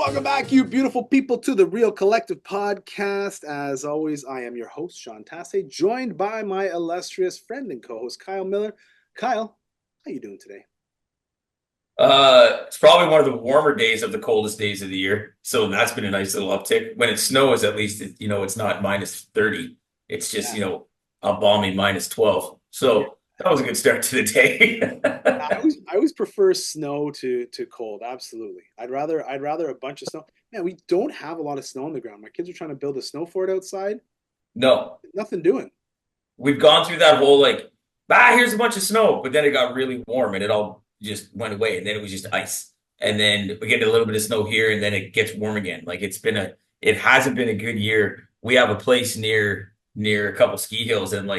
Welcome back, you beautiful people, to the Real Collective podcast. As always, I am your host, Sean Tasse, joined by my illustrious friend and co-host, Kyle Miller. Kyle, how you doing today? It's probably one of the warmer days of the coldest days of the year. So that's been a nice little uptick. When it snows, at least, it's not minus 30. It's just, Yeah, a balmy minus 12. yeah. So that was a good start to the day. I always prefer snow to cold. Absolutely, I'd rather a bunch of snow. Man, we don't have a lot of snow on the ground. My kids are trying to build a snow fort outside. No, Nothing doing. we've gone through that whole here's a bunch of snow, but then it got really warm and it all just went away. And then it was just ice. And then we get a little bit of snow here and then it gets warm again. It hasn't been a good year. We have a place near a couple ski hills and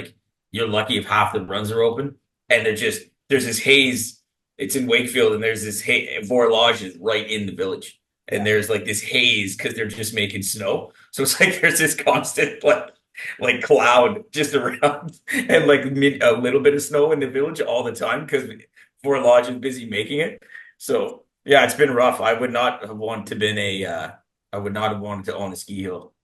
you're lucky if half the runs are open. And there's this haze. It's in Wakefield and there's this haze. Bourlage is right in the village. And Yeah, there's like this haze because they're just making snow. So it's like there's this constant cloud just around and a little bit of snow in the village all the time because Fort Lodge is busy making it. So yeah, it's been rough. I would not have wanted to own a ski hill.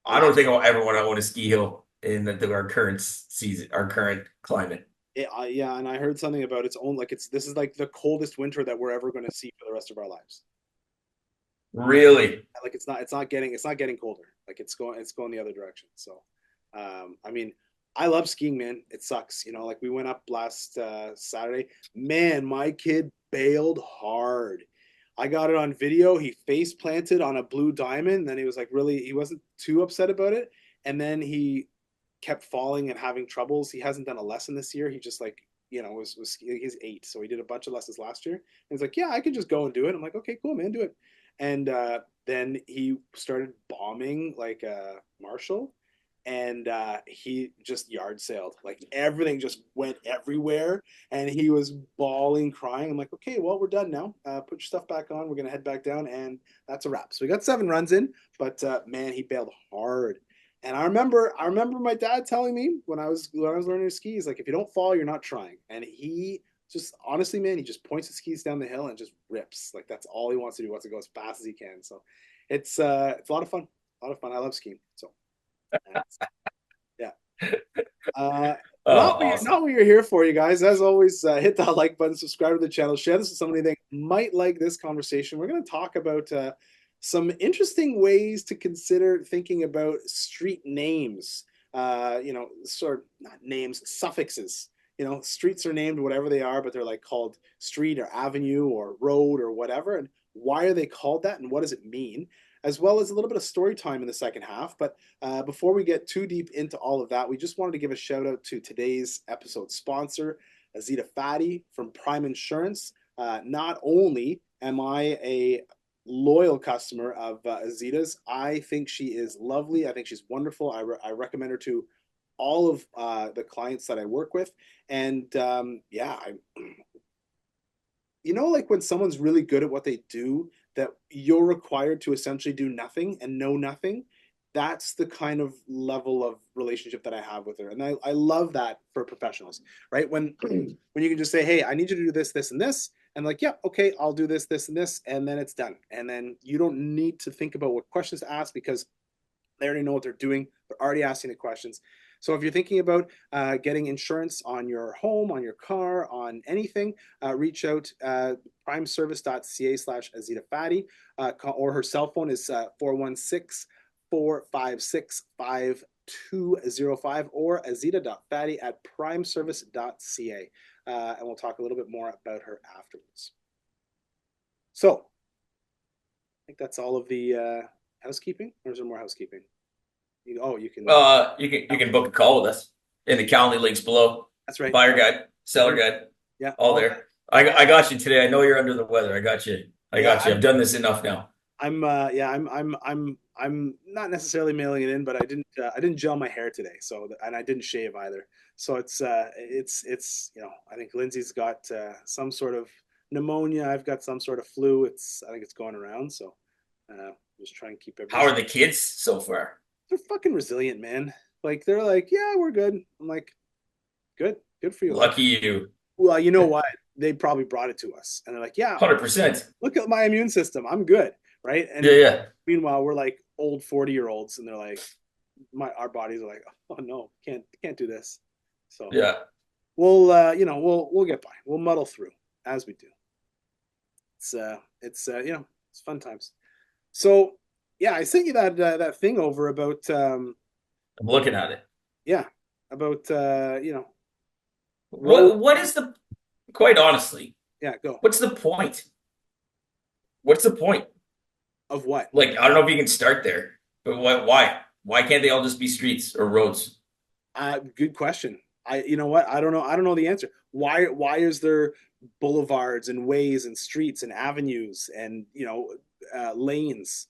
I yeah. don't think I'll ever want to own a ski hill in our current season, our current climate. Yeah, and I heard something about its own. This is like the coldest winter that we're ever going to see for the rest of our lives. Really? Like it's not getting colder. Like it's going the other direction. So, I mean, I love skiing, man. It sucks, like we went up last Saturday. Man, my kid bailed hard. I got it on video. He face planted on a blue diamond. Then he wasn't too upset about it. And then he kept falling and having troubles. He hasn't done a lesson this year. He just he's 8, so he did a bunch of lessons last year. And he's like, yeah, I could just go and do it. I'm like, okay, cool, man, do it. And then he started bombing like Marshall, and he just yard sailed. Like everything just went everywhere, and he was bawling, crying. I'm like, okay, well, we're done now. Put your stuff back on. We're gonna head back down, and that's a wrap. So we got 7 runs in, but man, he bailed hard. And I remember my dad telling me when I was learning to ski, he's like, if you don't fall, you're not trying. And he just honestly, man, he just points his skis down the hill and just rips. Like that's all he wants to do. He wants to go as fast as he can. So it's a lot of fun. A lot of fun. I love skiing. So yeah. Uh, Oh, not awesome. what you're here for, you guys. As always, hit that like button, subscribe to the channel, share this with somebody that might like this conversation. We're going to talk about some interesting ways to consider thinking about street names. Sort of not names, suffixes. Streets are named whatever they are, but they're like called street or avenue or road or whatever. And why are they called that, and what does it mean? As well as a little bit of story time in the second half. But before we get too deep into all of that, we just wanted to give a shout out to today's episode sponsor, Azita Fathi from Prime Insurance. Not only am I a loyal customer of Azita's, I think she is lovely. I think she's wonderful. I recommend her to all of the clients that I work with. And yeah, like when someone's really good at what they do, that you're required to essentially do nothing and know nothing. That's the kind of level of relationship that I have with her. And I love that for professionals, right? When when you can just say, hey, I need you to do this, this, and this. And like, yeah, okay, I'll do this, this, and this, and then it's done. And then you don't need to think about what questions to ask because they already know what they're doing. They're already asking the questions. So if you're thinking about getting insurance on your home, on your car, on anything, reach out primeservice.ca/Azita Fathi, or her cell phone is 416-456-5205, or azita.fathi@primeservice.ca. And we'll talk a little bit more about her afterwards. So I think that's all of the housekeeping, or is there more housekeeping? You can. You can book a call with us in the Calendly links below. That's right. Buyer guide, seller Mhm. guide, Yeah, all all that. there. I got you today. I know you're under the weather. I got you. I Yeah, got you. I've done this enough now. I'm not necessarily mailing it in, but I didn't gel my hair today, and I didn't shave either. So it's I think Lindsay's got some sort of pneumonia. I've got some sort of flu. I think it's going around. So just try and keep How everything. are the kids so far? They're fucking resilient, man. Like they're like, yeah, we're good. I'm like, good for you. Like, Lucky you. well, you know what? They probably brought it to us, and they're like, yeah, 100%. look at my immune system. I'm good, right? Yeah, And yeah, meanwhile, we're like old 40-year-olds, and they're like, our bodies are like, oh no, can't do this. So yeah. we'll we'll get by. We'll muddle through as we do. It's it's fun times. So yeah, I sent you that thing over about I'm looking at it. yeah, about road. What is the, quite honestly, Yeah, go. what's the point? What's the point? Of what? Like, I don't know if you can start there, but why? Why can't they all just be streets or roads? Good question. You know what? I don't know. I don't know the answer. Why is there boulevards and ways and streets and avenues and lanes?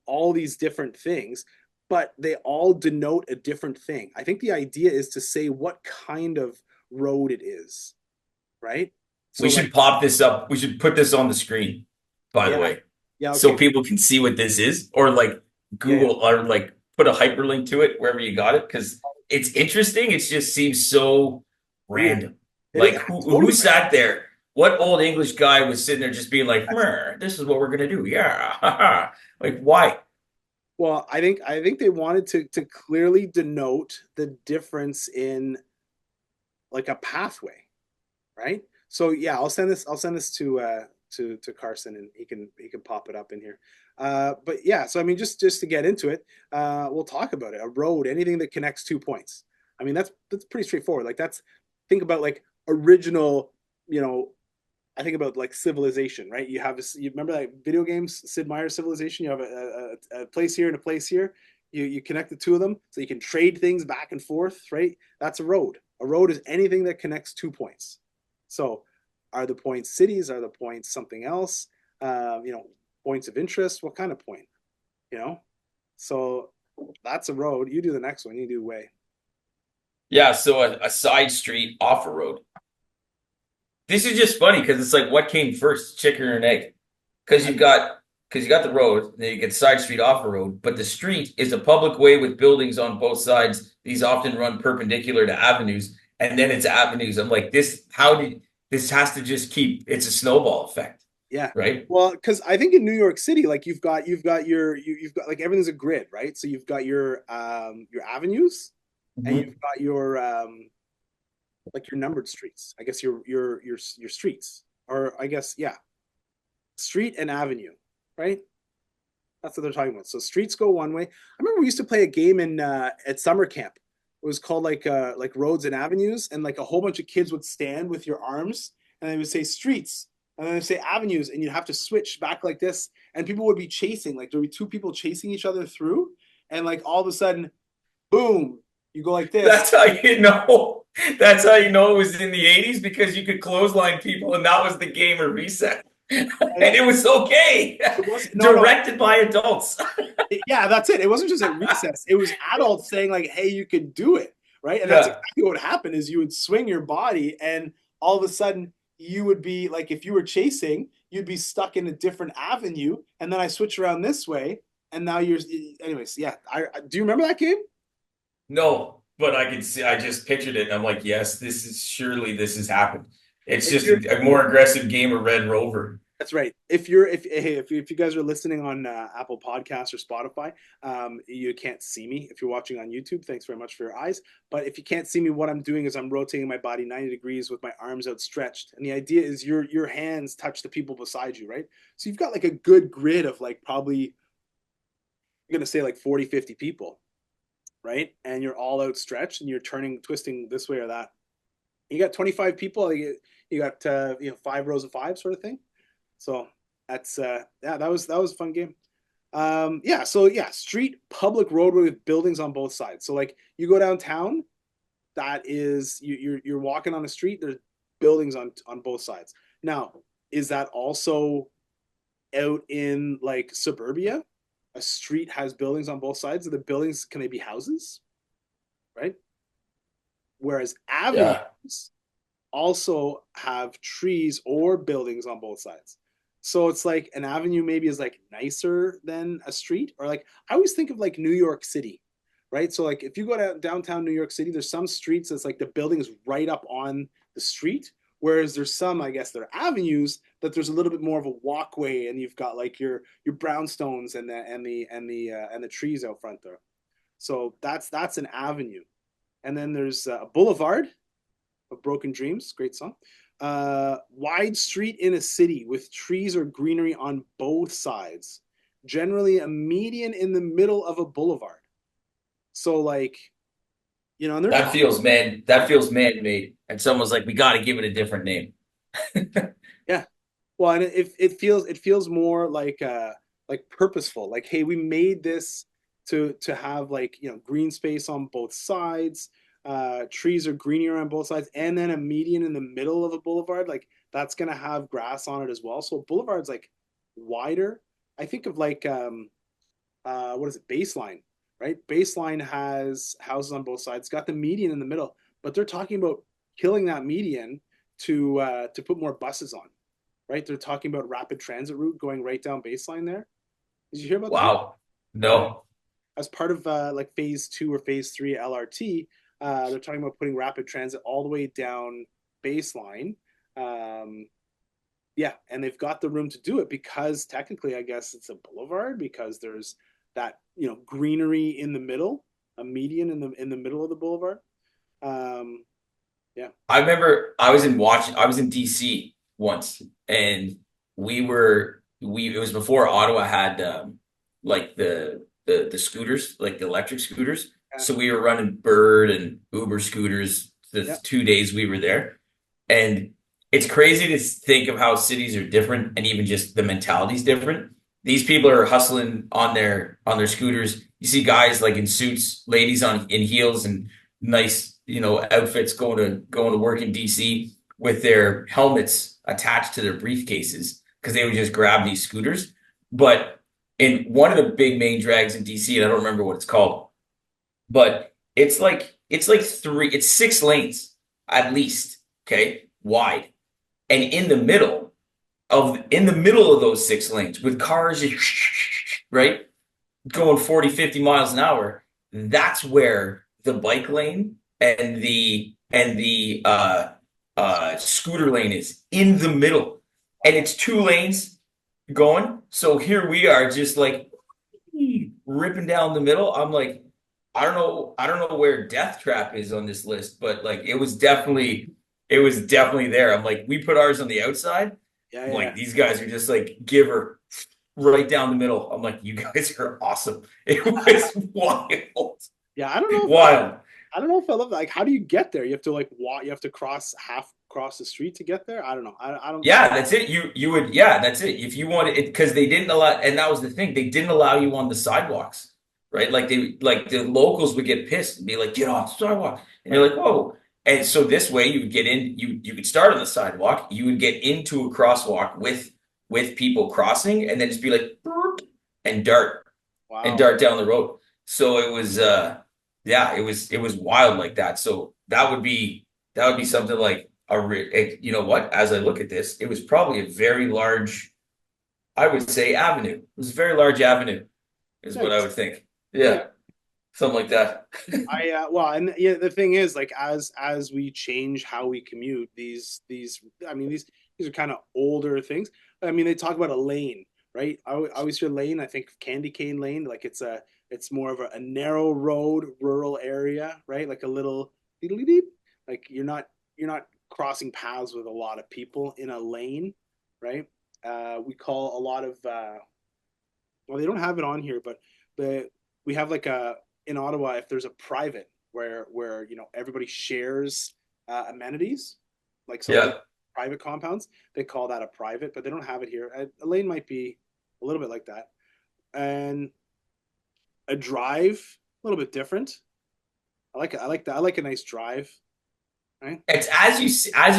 All these different things, but they all denote a different thing. I think the idea is to say what kind of road it is, right? We So like, should pop this up. We should put this on the screen, by the yeah, way, yeah, so okay, people can see what this is, or like yeah, yeah. Google or like put a hyperlink to it wherever you got it, because it's interesting. It just seems so Weird. random. It is Like who totally. sat there? What old English guy was sitting there just being like, "This is what we're gonna do." Yeah. Like why? Well, I think they wanted to clearly denote the difference in like a pathway, right? So yeah, I'll send this to Carson, and he can pop it up in here. But yeah, so I mean, just to get into it, we'll talk about it. A road, anything that connects 2 points. I mean, that's pretty straightforward. Like that's think about like original, you know, I think about like Civilization, right? You have this. You remember that video games, Sid Meier's Civilization. You have a place here and a place here. You connect the two of them, so you can trade things back and forth, right? That's a road. A road is anything that connects 2 points. So, are the points cities? Are the points something else? Points of interest. What kind of point? You know. So that's a road. You do the next one. You do way. Yeah, so a side street off a road. This is just funny because it's like what came first, chicken or an egg? Because you got the road, then you get side street off a road, but the street is a public way with buildings on both sides. These often run perpendicular to avenues, and then it's avenues. I'm like, this has to just keep, it's a snowball effect, Yeah. right? Well, because I think in New York City, like you've got you've got like everything's a grid, right? So you've got your avenues, and Mhm. you've got your like your numbered streets. I guess your streets, or I guess yeah, street and avenue, right? That's what they're talking about. So streets go one way. I remember we used to play a game in at summer camp. It was called like roads and avenues, and like a whole bunch of kids would stand with your arms, and they would say streets, and then they say avenues, and you'd have to switch back like this, and people would be chasing. Like there would be two people chasing each other through, and like all of a sudden, boom, you go like this. That's how you know. That's how you know it was in the 80s because you could clothesline people and that was the game or reset. And And it was okay. it was no, Directed by adults. yeah, that's it. It wasn't just at recess. It was adults saying like, "Hey, you can do it," right? And that's Yeah. exactly what would happen is you would swing your body, and all of a sudden you would be like, if you were chasing, you'd be stuck in a different avenue, and then I switch around this way, and now you're. Anyways, yeah. I do you remember that game? No, but I can see, I just pictured it and I'm like, yes, this is surely this has happened. It's If just you're a more aggressive game of Red Rover. That's right. If you guys are listening on Apple Podcasts or Spotify, you can't see me. If you're watching on YouTube, thanks very much for your eyes. But if you can't see me, what I'm doing is I'm rotating my body 90 degrees with my arms outstretched, and the idea is your hands touch the people beside you, right? So you've got like a good grid of like probably I'm gonna say like 40, 50 people, right? And you're all outstretched, and you're twisting this way or that. You got 25 people. You got 5 rows of five sort of thing. So that's yeah, that was a fun game. Yeah, so yeah, street, public roadway with buildings on both sides. So like you go downtown, that is you're walking on the street, there's buildings on both sides. Now, is that also out in like suburbia? A street has buildings on both sides. Of the buildings, can they be houses? Right? Whereas Yeah. avenues also have trees or buildings on both sides. So it's like an avenue maybe is like nicer than a street, or like I always think of like New York City, right? So like if you go to downtown New York City, there's some streets that's like the building is right up on the street, Whereas there's some, I guess, they're avenues that there's a little bit more of a walkway, and you've got like your brownstones and the trees out front there. So that's an avenue. And then there's a boulevard of Broken Dreams, great song. Wide street in a city with trees or greenery on both sides. Generally, a median in the middle of a boulevard. So, like, and they're That talking. feels man. That feels man-made. And someone's like, we got to give it a different name. Yeah. Well, and it feels more like purposeful. Like, hey, we made this to have like green space on both sides. Trees are greener on both sides, and then a median in the middle of a boulevard. Like that's gonna have grass on it as well. So boulevard's like wider. I think of like what is it? Baseline, right? Baseline has houses on both sides. It's got the median in the middle, but they're talking about killing that median to put more buses on, right? They're talking about rapid transit route going right down Baseline there. Did you hear about that? Wow. No. As part of like phase 2 or phase 3 LRT, they're talking about putting rapid transit all the way down Baseline. Um, yeah, and they've got the room to do it because technically, I guess it's a boulevard because there's that greenery in the middle, a median in the middle of the boulevard. Um, yeah, I remember I was in DC once, and we it was before Ottawa had like the scooters, like the electric scooters. yeah, So we were running Bird and Uber scooters the yeah, 2 days we were there. And it's crazy to think of how cities are different and even just the mentality's different. These people are hustling on their scooters. You see guys like in suits, ladies on in heels and nice, outfits going to work in DC with their helmets attached to their briefcases because they would just grab these scooters. But in one of the big main drags in DC, and I don't remember what it's called, but it's 6 lanes at least, okay, wide. And in the middle of those 6 lanes with cars, right, going 40, 50 miles an hour, that's where the bike lane and the scooter lane is in the middle. And it's 2 lanes going. So here we are just like ripping down the middle. I'm like, I don't know where Death Trap is on this list, but like it was definitely there. I'm like, we put ours on the outside. yeah, I'm yeah. like, these guys are just like giver right down the middle. I'm like, you guys are awesome. It was wild. Yeah, I don't know if Wild. I don't know if I love that. Like, how do you get there? You have to like walk. You have to cross the street to get there. I don't know. I don't. Yeah, that's it. You would, yeah, that's it. If you wanted it, because they didn't allow, and that was the thing, they didn't allow you on the sidewalks, right? Like the locals would get pissed and be like, get off the sidewalk. And you're like, whoa. And so this way you would get in, you could start on the sidewalk, you would get into a crosswalk with people crossing, and then just be like, "Boop," and Wow. dart down the road. So it was yeah, it was wild like that. So that would be something like you know what? As I look at this, it was probably a very large, I would say, avenue. It was a very large avenue, is what I Nice. would think. Yeah. Yeah, something like that. Well, and yeah, the thing is, like, as we change how we commute, these, I mean, these are kind of older things. I mean, they talk about a lane, right? I always hear lane. I think of Candy Cane Lane, like it's more of a narrow road, rural area, right? Like a little, like you're not crossing paths with a lot of people in a lane, right? We call a lot of well, they don't have it on here, but the we have like a in Ottawa, if there's a private where everybody shares amenities, like some of the Yeah. private compounds, they call that a private, but they don't have it here. A lane might be a little bit like that, and a drive a little bit different. I like that. I like a nice drive, right? It's as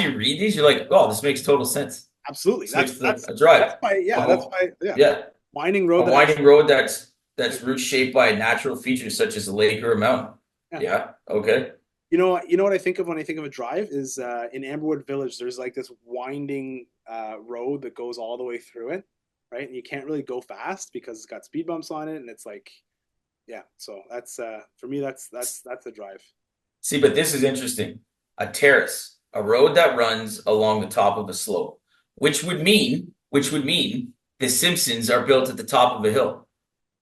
you read these, you're like, oh, this makes total sense. Absolutely. This That's makes that's a drive. that's my A yeah. That's whole, my yeah. yeah. Winding A road that winding actually road that's route shaped by natural features such as a lake or a mountain. yeah. Yeah. Okay. You know what I think of when I think of a drive is in Amberwood Village. There's like this winding road that goes all the way through it, right? And you can't really go fast because it's got speed bumps on it, and it's like, yeah. So that's for me. That's a drive. See, but this is interesting. A terrace. A road that runs along the top of a slope, which would mean the Simpsons are built at the top of a hill.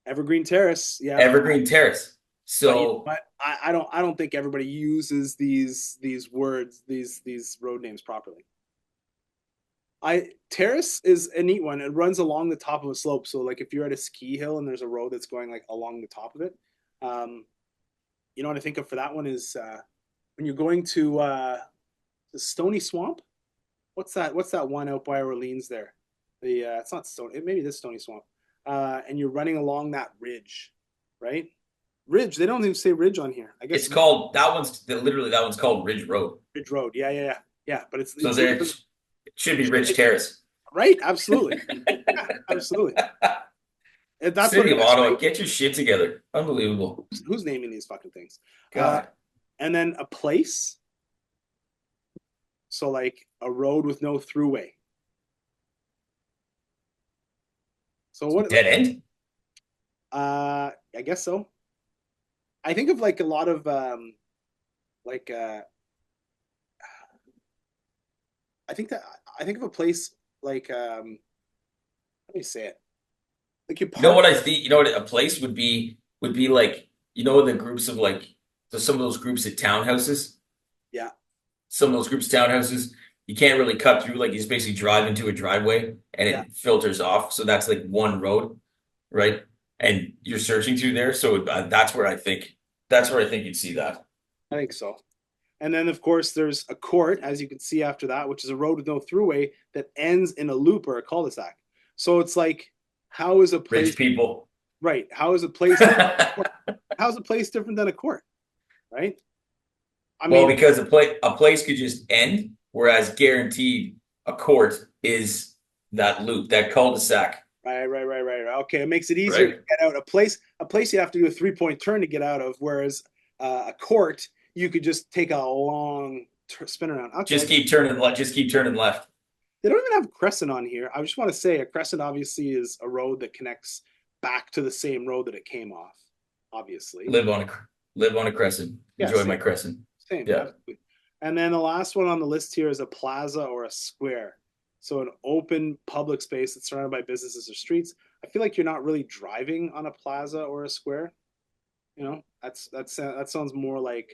Evergreen Terrace, yeah. Evergreen Terrace. But you know So what? I don't think everybody uses these words, these road names properly. I Terrace is a neat one. It runs along the top of a slope. So like if you're at a ski hill and there's a road that's going like along the top of it, um, you know what I think of for that one is when you're going to the Stony Swamp. What's that one out by Orleans there? It's not Stony. Maybe it is Stony Swamp. And you're running along that ridge, right? Ridge. They don't even say ridge on here. I it's guess called that one's called Ridge Road. Ridge Road. Yeah, yeah, yeah, yeah. But So it's there literally it should be Ridge Terrace. right. Absolutely. Yeah, absolutely. And that's what City it of is, Ottawa, right? get your shit together. Unbelievable. Who's naming these fucking things? Uh, God. and then a place. So like a road with no throughway. So what? Dead end? I guess so. I think of like a lot of like I think that I think of a place like let me say it. Like you You know park. what I think? You know what a place would be like, the groups of like some of those groups at townhouses. Yeah, Some of those groups of townhouses, you can't really cut through. Like you just basically drive into a driveway and yeah, it filters off. So that's like one road, right? And you're searching through there. So that's where I think you'd see that. I think so. And then of course there's a court, as you can see after that, which is a road with no throughway that ends in a loop or a cul-de-sac. So it's like, how is a place Rich people. right? How is a place different? How's a place different than a court, right? I Well, mean, because a place could just end, whereas guaranteed a court is that loop, that cul-de-sac, right. Okay, it makes it easier to right? get out. A place you have to do a 3-point turn to get out of, whereas a court you could just take a long spin around. Okay, Just keep turning left. Just keep turning left. they don't even have Crescent on here. I just want to say a Crescent obviously is a road that connects back to the same road that it came off. Obviously, Live on a live on a crescent. yeah, Enjoy same, my crescent. same, Yeah. absolutely. And then the last one on the list here is a plaza or a square. So an open public space that's surrounded by businesses or streets. I feel like you're not really driving on a plaza or a square. You know, that sounds more like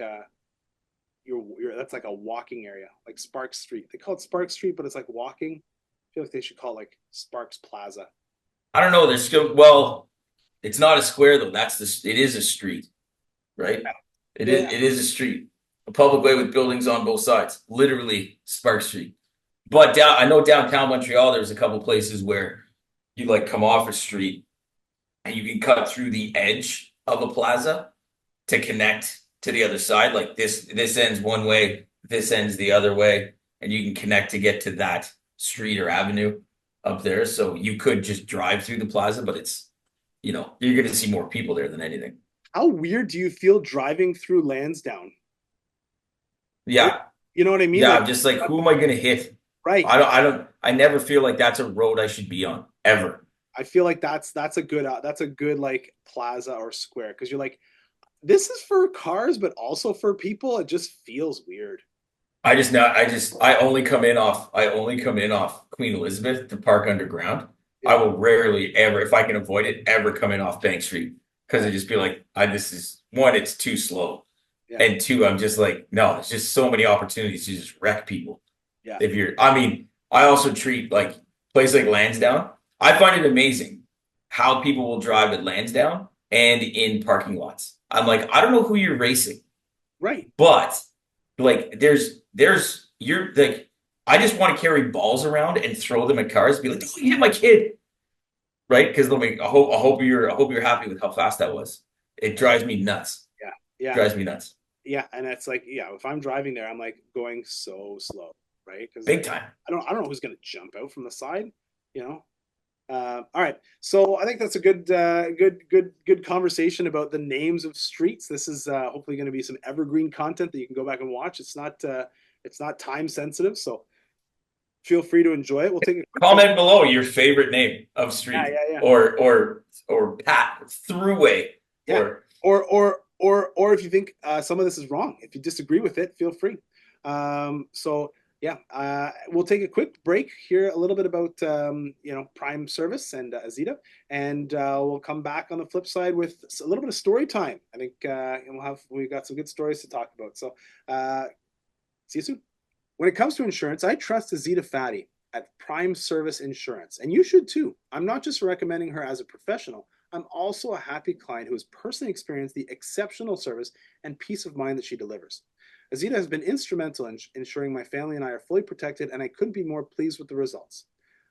you're that's like a walking area, like Sparks Street. They call it Sparks Street, but it's like walking. I feel like they should call it like Sparks Plaza. I don't know. There's still well, it's not a square though. It is a street, right? It Yeah, is yeah, it is a street. A public way with buildings on both sides. Literally Spark Street. But I know downtown Montreal, there's a couple places where you like come off a street and you can cut through the edge of a plaza to connect to the other side. Like this ends one way, this ends the other way, and you can connect to get to that street or avenue up there. So you could just drive through the plaza, but you're going to see more people there than anything. how weird do you feel driving through Lansdowne? Yeah, You know what I mean? yeah. Like, I'm just like, who am I going to hit? right. I never feel like that's a road I should be on ever. I feel like that's a good like plaza or square because you're like, this is for cars, but also for people. It just feels weird. I only come in off Queen Elizabeth to park underground. I Yeah, will rarely ever, if I can avoid it, ever come in off Bank Street because I right. just feel like this is one, it's too slow. Yeah, And two, I'm just like, no, there's just so many opportunities to just wreck people. yeah. I also treat like place like Lansdowne. I find it amazing how people will drive at Lansdowne and in parking lots. I'm like, I don't know who you're racing. Right. But like you're like I just want to carry balls around and throw them at cars, be like, oh, you hit my kid. Right? Because I hope you're happy with how fast that was. It drives me nuts. Yeah, yeah, Drives me nuts. yeah. And it's like, yeah, if I'm driving there, I'm like going so slow, right? Because Big like time. I don't know who's gonna jump out from the side, you know. All right, so I think that's a good conversation about the names of streets. This is hopefully going to be some evergreen content that you can go back and watch. It's not time sensitive, so feel free to enjoy it. We'll take a quick break. Comment below your favorite name of Yeah, street yeah, yeah, or pat throughway yeah. or Or if you think some of this is wrong, if you disagree with it, feel free. So yeah, we'll take a quick break, hear a little bit about Prime Service and Azita, and we'll come back on the flip side with a little bit of story time. I think and we've got some good stories to talk about. So uh, see you soon. When it comes to insurance, I trust Azita Fathi at Prime Service Insurance, and you should too. I'm not just recommending her as a professional. I'm also a happy client who has personally experienced the exceptional service and peace of mind that she delivers. Azita has been instrumental in ensuring my family and I are fully protected, and I couldn't be more pleased with the results.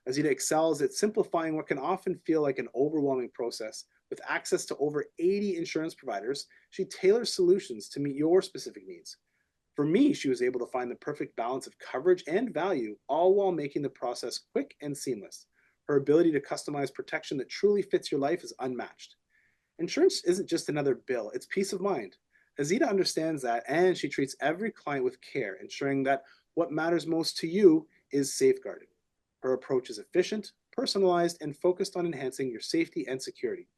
Azita excels at simplifying what can often feel like an overwhelming process. With access to over 80 insurance providers, she tailors solutions to meet your specific needs. For me, she was able to find the perfect balance of coverage and value, all while making the process quick and seamless. Her ability to customize protection that truly fits your life is unmatched. Insurance isn't just another bill, it's peace of mind. Azita understands that, and she treats every client with care, ensuring that what matters most to you is safeguarded. Her approach is efficient, personalized, and focused on enhancing your safety and security.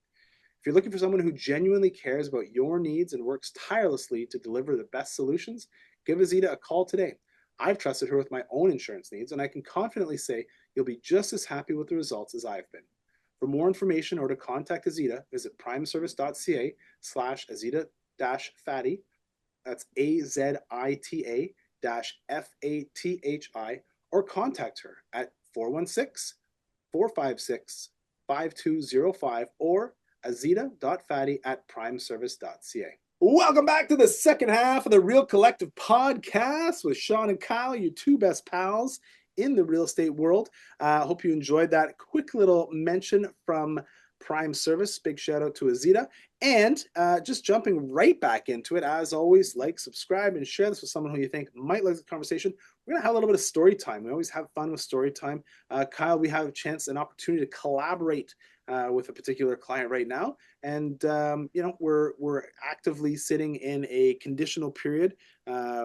If you're looking for someone who genuinely cares about your needs and works tirelessly to deliver the best solutions, give Azita a call today. I've trusted her with my own insurance needs, and I can confidently say you'll be just as happy with the results as I've been. For more information or to contact Azita, visit primeservice.ca slash Azita Fathi. That's AZITA FATHI, or contact her at 416 456 5205 or azita.fatty at primeservice.ca. Welcome back to the second half of the Real Collective podcast with Sean and Kyle, your two best pals in the real estate world. Hope you enjoyed that quick little mention from Prime Service. Big shout out to Azita. And just jumping right back into it, as always, like, subscribe, and share this with someone who you think might like the conversation. We're going to have a little bit of story time. We always have fun with story time. Kyle, we have a chance, an opportunity to collaborate with a particular client right now. And, we're actively sitting in a conditional period.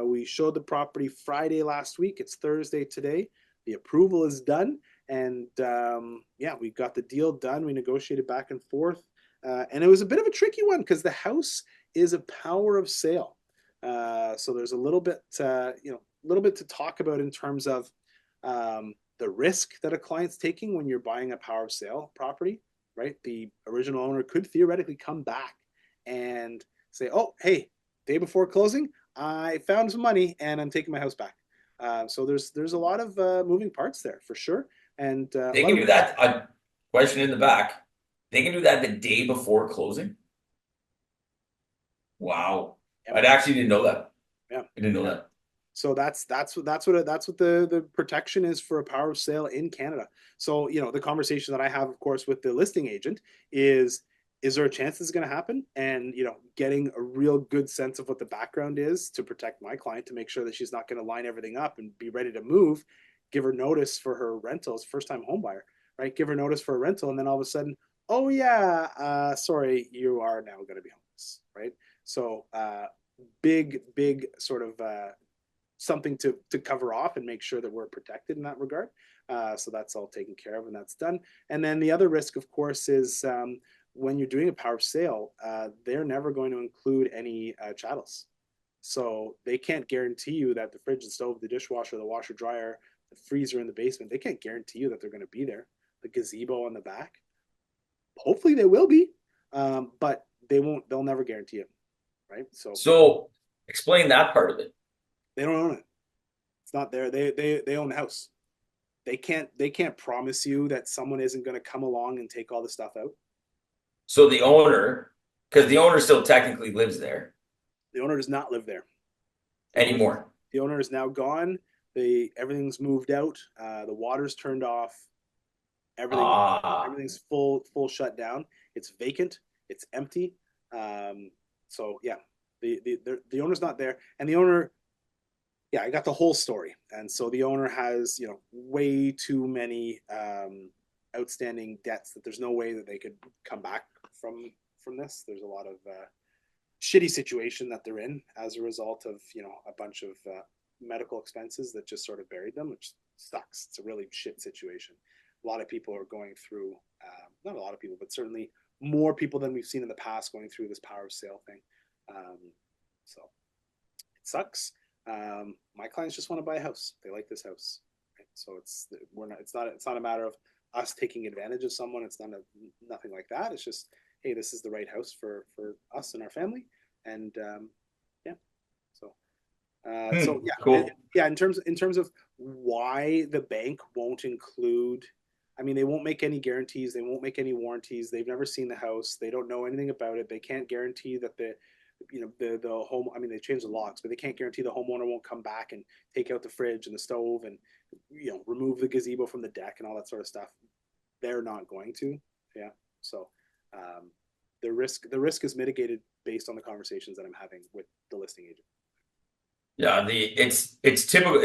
We showed the property Friday last week. It's Thursday today. The approval is done. And we got the deal done. We negotiated back and forth. And it was a bit of a tricky one because the house is a power of sale. So there's a little bit to talk about in terms of the risk that a client's taking when you're buying a power of sale property, right? The original owner could theoretically come back and say, oh, hey, day before closing, I found some money and I'm taking my house back. So there's a lot of moving parts there for sure. And They can do that. A question in the back. They can do that the day before closing. Wow. Yeah. I actually didn't know that. Yeah. I didn't know that. So that's what the protection is for a power of sale in Canada. So, the conversation that I have, of course, with the listing agent is there a chance this is going to happen? And, getting a real good sense of what the background is to protect my client, to make sure that she's not going to line everything up and be ready to move, give her notice for her rentals, first time home buyer, right? Give her notice for a rental. And then all of a sudden, oh yeah, sorry, you are now going to be homeless, right? So, big sort of something to cover off and make sure that we're protected in that regard. So that's all taken care of and that's done. And then the other risk, of course, is when you're doing a power of sale, they're never going to include any chattels. So they can't guarantee you that the fridge, the stove, the dishwasher, the washer dryer, the freezer in the basement, they can't guarantee you that they're going to be there. The gazebo on the back, hopefully they will be, but they won't. They'll never guarantee it, right? So explain that part of it. They don't own it. It's not there. They own the house. They can't promise you that someone isn't going to come along and take all the stuff out. So the owner, because the owner still technically lives there. The owner does not live there anymore. The owner is now gone. Everything's moved out. The water's turned off. Everything's full shut down. It's vacant. It's empty. So yeah, the owner's not there, and the owner. Yeah, I got the whole story, and so the owner has way too many outstanding debts that there's no way that they could come back from this. There's a lot of shitty situation that they're in as a result of a bunch of medical expenses that just sort of buried them, which sucks. It's a really shit situation. A lot of people are going through, not a lot of people, but certainly more people than we've seen in the past going through this power of sale thing. So it sucks. My clients just want to buy a house. They like this house, right? So it's not a matter of us taking advantage of someone. It's not nothing like that. It's just, hey, this is the right house for us and our family, and yeah. So so yeah, Cool. yeah. In terms of why the bank won't include, I mean, they won't make any guarantees. They won't make any warranties. They've never seen the house. They don't know anything about it. They can't guarantee that the home. I mean, they changed the locks, but they can't guarantee the homeowner won't come back and take out the fridge and the stove and remove the gazebo from the deck and all that sort of stuff. They're not going to. Yeah. So the risk is mitigated based on the conversations that I'm having with the listing agent. Yeah, it's typical.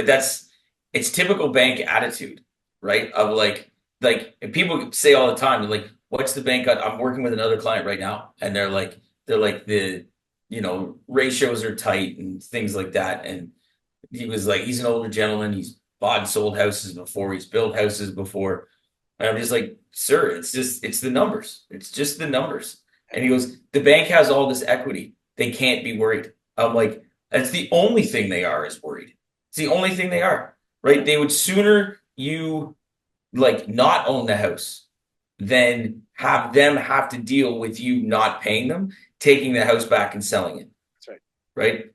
It's typical bank attitude, right? Of like and people say all the time, like, "What's the bank got?" I'm working with another client right now, and they're like the ratios are tight and things like that. And he was like, he's an older gentleman. He's bought and sold houses before. He's built houses before. And I'm just like, sir, it's the numbers. It's just the numbers. And he goes, the bank has all this equity. They can't be worried. I'm like, that's the only thing they are is worried. It's the only thing they are, right? They would sooner you like not own the house than have them have to deal with you not paying them, taking the house back and selling it. That's right. Right?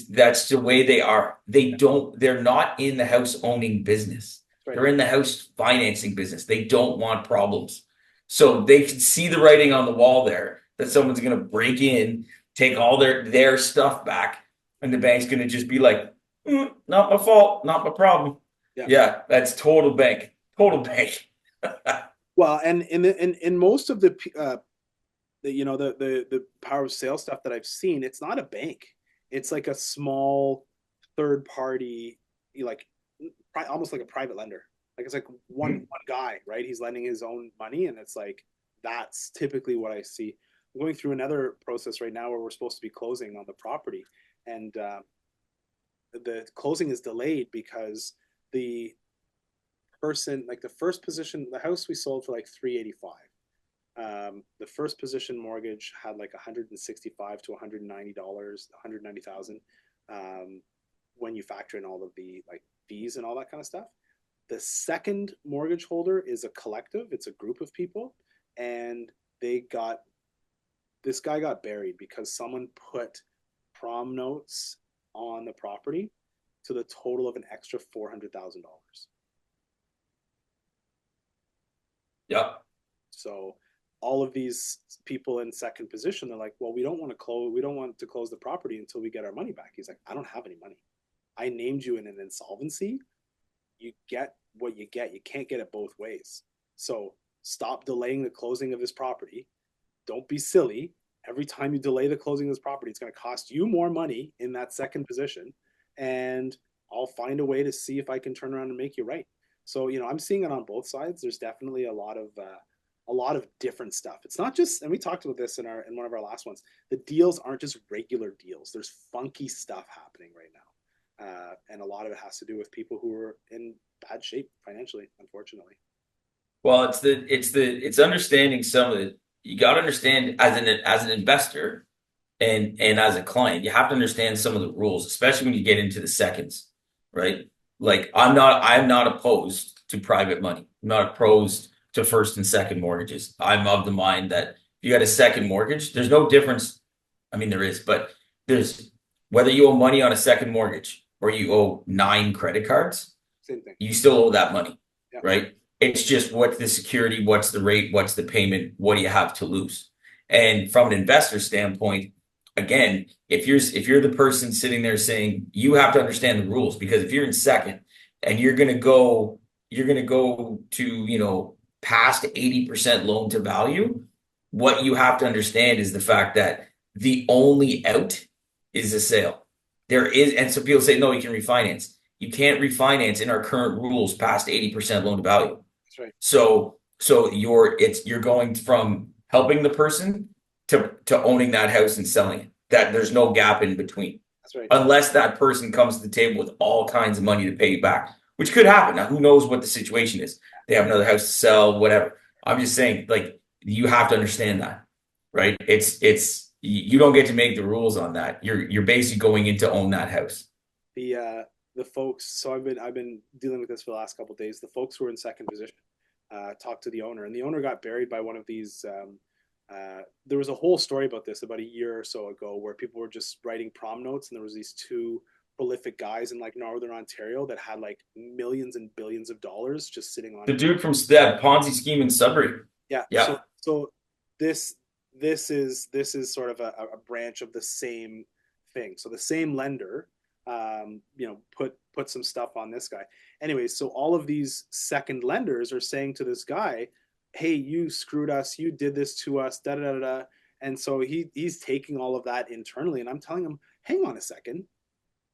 That's the way they are. They're not in the house owning business. That's right. They're in the house financing business. They don't want problems. So they can see the writing on the wall there that someone's going to break in, take all their stuff back, and the bank's going to just be like, not my fault, not my problem. Yeah, that's total bank. Total bank. Well, and in most of the the power of sale stuff that I've seen, it's not a bank. It's like a small third party, like almost like a private lender. Like it's like one guy, right? He's lending his own money, and it's like that's typically what I see. I'm going through another process right now where we're supposed to be closing on the property, and the closing is delayed because the person, like the first position, the house we sold for like 385. The first position mortgage had like 165 to $190, 190,000. When you factor in all of the like fees and all that kind of stuff. The second mortgage holder is a collective. It's a group of people, and this guy got buried because someone put prom notes on the property to the total of an extra $400,000. Yeah. So all of these people in second position, they're like, well, we don't want to close the property until we get our money back. He's like, I don't have any money. I named you in an insolvency. You get what you get. You can't get it both ways. So stop delaying the closing of this property. Don't be silly. Every time you delay the closing of this property, it's going to cost you more money in that second position. And I'll find a way to see if I can turn around and make you right. So, I'm seeing it on both sides. There's definitely a lot of different stuff. It's not just, and we talked about this in one of our last ones. The deals aren't just regular deals. There's funky stuff happening right now. And a lot of it has to do with people who are in bad shape financially, unfortunately. Well, it's understanding some of it. You got to understand as an investor and as a client, you have to understand some of the rules, especially when you get into the seconds, right? Like I'm not opposed to private money. I'm not opposed to first and second mortgages. I'm of the mind that if you got a second mortgage, there's no difference. I mean, there is, but there's whether you owe money on a second mortgage or you owe 9 credit cards, same thing. You still owe that money, right? It's just what's the security, what's the rate, what's the payment, what do you have to lose? And from an investor standpoint, again, if you're the person sitting there saying you have to understand the rules, because if you're in second and you're gonna go to past 80% loan to value, what you have to understand is the fact that the only out is a sale. And so people say, no, you can refinance. You can't refinance in our current rules past 80% loan to value. That's right. So you're going from helping the person to owning that house and selling it. That there's no gap in between. That's right. Unless that person comes to the table with all kinds of money to pay you back, which could happen. Now, who knows what the situation is? They have another house to sell, whatever. I'm just saying, like, you have to understand that, right? It's you don't get to make the rules on that. You're basically going in to own that house. The folks. So I've been dealing with this for the last couple of days. The folks who were in second position talked to the owner, and the owner got buried by one of these. There was a whole story about this about a year or so ago, where people were just writing prom notes, and there was these two prolific guys in like Northern Ontario that had like millions and billions of dollars just sitting on The it. dude from that Ponzi scheme in Sudbury. Yeah. Yeah. So this this is sort of a branch of the same thing. So the same lender, put some stuff on this guy. Anyways, so all of these second lenders are saying to this guy, "Hey, you screwed us. You did this to us." Da da da da. And so he's taking all of that internally, and I'm telling him, "Hang on a second.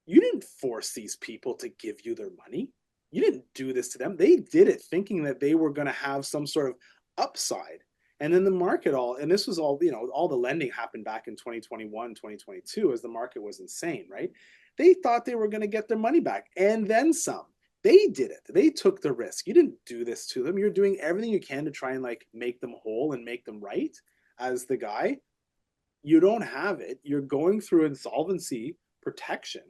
You didn't force these people to give you their money. You didn't do this to them. They did it thinking that they were going to have some sort of upside. And then the market and this was all, all the lending happened back in 2021, 2022, as the market was insane, right? They thought they were going to get their money back and then some. They did it. They took the risk. You didn't do this to them. You're doing everything you can to try and like make them whole and make them right as the guy. You don't have it. You're going through insolvency protection,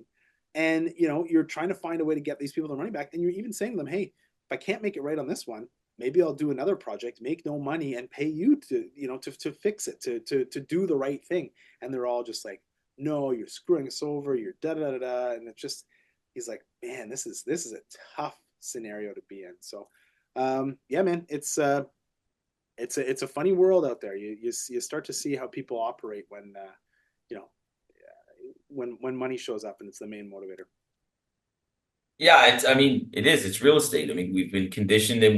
and you're trying to find a way to get these people their money back, and you're even saying to them, hey, if I can't make it right on this one, maybe I'll do another project, make no money, and pay you to fix it, to do the right thing. And they're all just like, no, you're screwing us over, you're da da da da. And it's just, he's like, man, this is a tough scenario to be in. So yeah, man, it's a funny world out there. You start to see how people operate when you know when money shows up and it's the main motivator. Yeah, I mean, it is. It's real estate. I mean, we've been conditioned and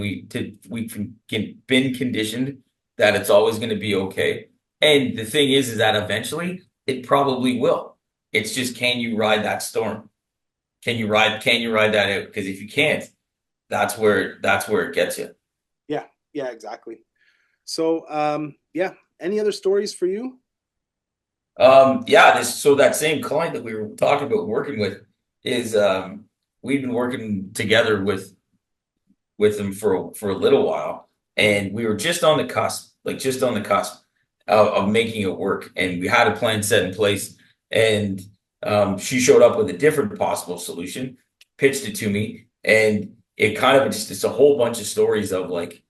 been conditioned that it's always going to be okay. And the thing is that eventually it probably will. It's just, can you ride that storm? Can you ride that out? Because if you can't, that's where it gets you. Yeah, yeah, exactly. So yeah, any other stories for you? Yeah, so that same client that we were talking about working with is we've been working together with them for a little while, and we were just on the cusp, like just on the cusp of making it work, and we had a plan set in place, and she showed up with a different possible solution, pitched it to me, and it kind of just it's a whole bunch of stories of like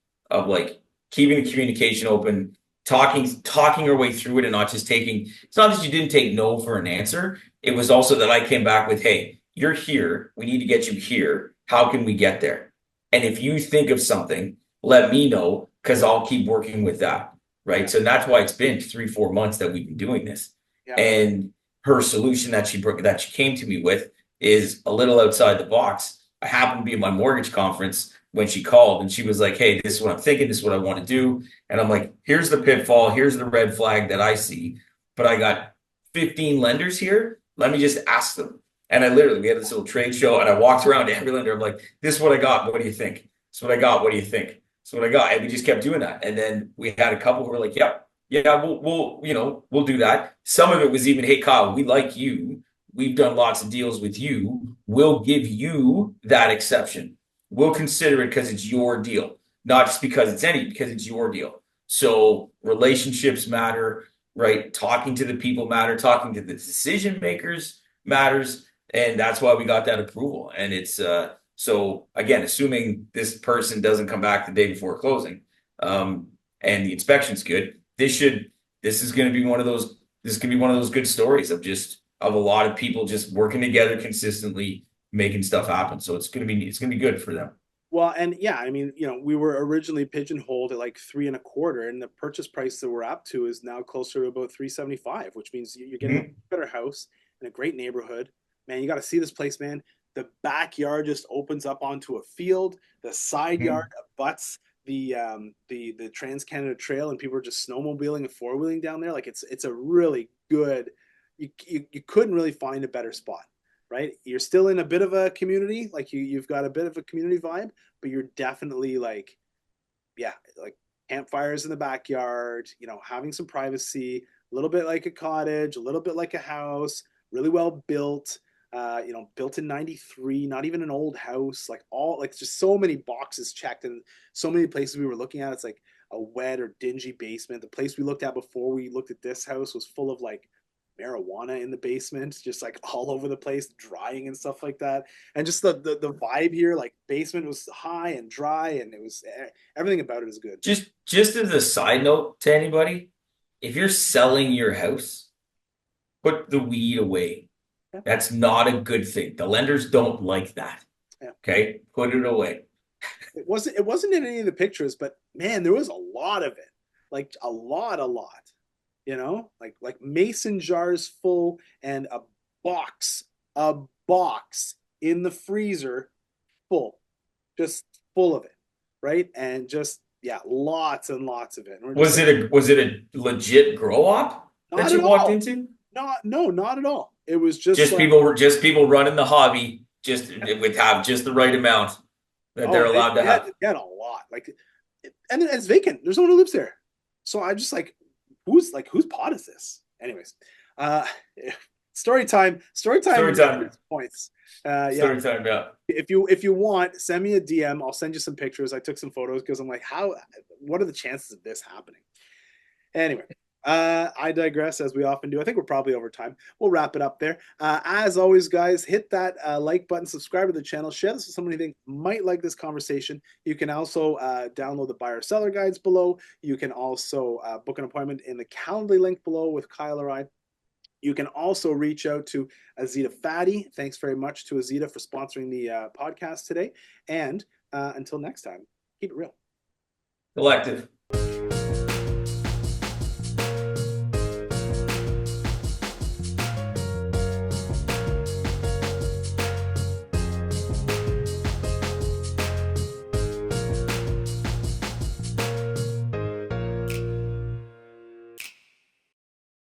keeping the communication open, talking our way through it, and not just taking. It's not that you didn't take no for an answer. It was also that I came back with, hey, you're here. We need to get you here. How can we get there? And if you think of something, let me know because I'll keep working with that. Right. Yeah, So that's why it's been 3, 4 months that we've been doing this. yeah, And her solution that she came to me with is a little outside the box. I happened to be at my mortgage conference when she called, and she was like, hey, this is what I'm thinking, this is what I want to do. And I'm like, here's the pitfall, here's the red flag that I see, but I got 15 lenders here. Let me just ask them. And we had this little trade show, and I walked around to every lender. I'm like, this is what I got. What do you think? This is what I got. What do you think? This is what I got. And we just kept doing that. And then we had a couple who were like, yeah, yeah, we'll do that. Some of it was even, hey, Kyle, we like you. We've done lots of deals with you. We'll give you that exception. We'll consider it because it's your deal, not just because because it's your deal. So relationships matter, right? Talking to the people matter. Talking to the decision makers matters. And that's why we got that approval. And it's so again, assuming this person doesn't come back the day before closing, and the inspection's good, this is going to be one of those. This can be one of those good stories of a lot of people just working together consistently, making stuff happen. So it's gonna be good for them. well, and yeah, I mean, we were originally pigeonholed at like 3.25, and the purchase price that we're up to is now closer to about 375, which means you're getting a Mhm. better house in a great neighborhood. Man, you got to see this place, man. The backyard just opens up onto a field. The side yard Mhm. abuts the Trans Canada Trail, and people are just snowmobiling and four wheeling down there. Like it's a really good. You couldn't really find a better spot, right? You're still in a bit of a community, like you've got a bit of a community vibe, but you're definitely like, yeah, like campfires in the backyard, having some privacy, a little bit like a cottage, a little bit like a house, really well built, built in 93, not even an old house, like all, like just so many boxes checked, and so many places we were looking at. It's like a wet or dingy basement. The place we looked at before we looked at this house was full of like marijuana in the basement, just like all over the place, drying and stuff like that. And just the vibe here, like basement was high and dry, and it was everything about it is good. Just as a side note to anybody, if you're selling your house, put the weed away. Yeah. That's not a good thing. The lenders don't like that. Yeah. Okay, put it away. It wasn't in any of the pictures, but man, there was a lot of it. Like a lot. You know, like mason jars full and a box in the freezer full, just full of it, right? And just yeah, lots and lots of it. And we're just like, Was it a legit grow op that not you at walked all. into? Not at all. It was just like, Just people running the hobby, just would have just the right amount that they're oh, allowed to have. they had a lot. Like, and it's vacant. There's no one who lives there. So I just like, whose pot is this? Anyways, uh, story time. Story time. Points. Story time. Yeah. If you want, send me a DM. I'll send you some pictures. I took some photos because I'm like, what are the chances of this happening? Anyway, I digress, as we often do. I think we're probably over time. We'll wrap it up there. As always, guys, hit that like button, subscribe to the channel, share this with somebody you think might like this conversation. You can also download the buyer seller guides below. You can also book an appointment in the Calendly link below with Kyle or I. You can also reach out to Azita Fathi. Thanks very much to Azita for sponsoring the podcast today. And until next time, keep it real. Collective.